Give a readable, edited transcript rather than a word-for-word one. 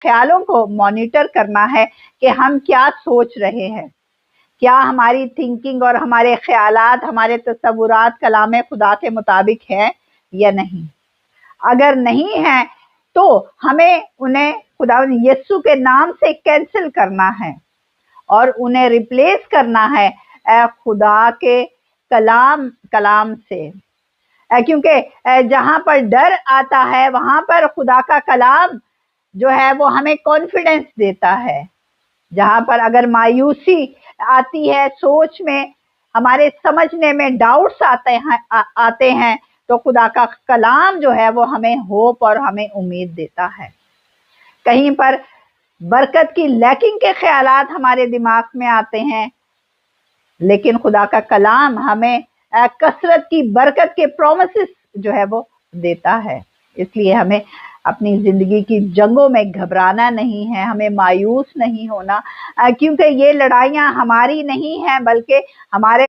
ख्यालों को मॉनिटर करना है कि हम क्या सोच रहे हैं, क्या हमारी थिंकिंग और हमारे ख्यालात, हमारे तसव्वुरात कलाम खुदा के मुताबिक है या नहीं। अगर नहीं है तो हमें उन्हें खुदा यीशु के नाम से कैंसिल करना है और उन्हें रिप्लेस करना है खुदा के कलाम से, क्योंकि जहां पर डर आता है वहां पर खुदा का कलाम जो है वो हमें कॉन्फिडेंस देता है। जहां पर अगर मायूसी आती है, सोच में हमारे समझने में डाउट्स आते हैं तो खुदा का कलाम जो है वो हमें होप और हमें उम्मीद देता है। कहीं पर बरकत की लैकिंग के ख्यालात हमारे दिमाग में आते हैं, लेकिन खुदा का कलाम हमें कसरत की बरकत के प्रोमिसेस जो है वो देता है। इसलिए हमें अपनी जिंदगी की जंगों में घबराना नहीं है, हमें मायूस नहीं होना, क्योंकि ये लड़ाइयाँ हमारी नहीं हैं बल्कि हमारे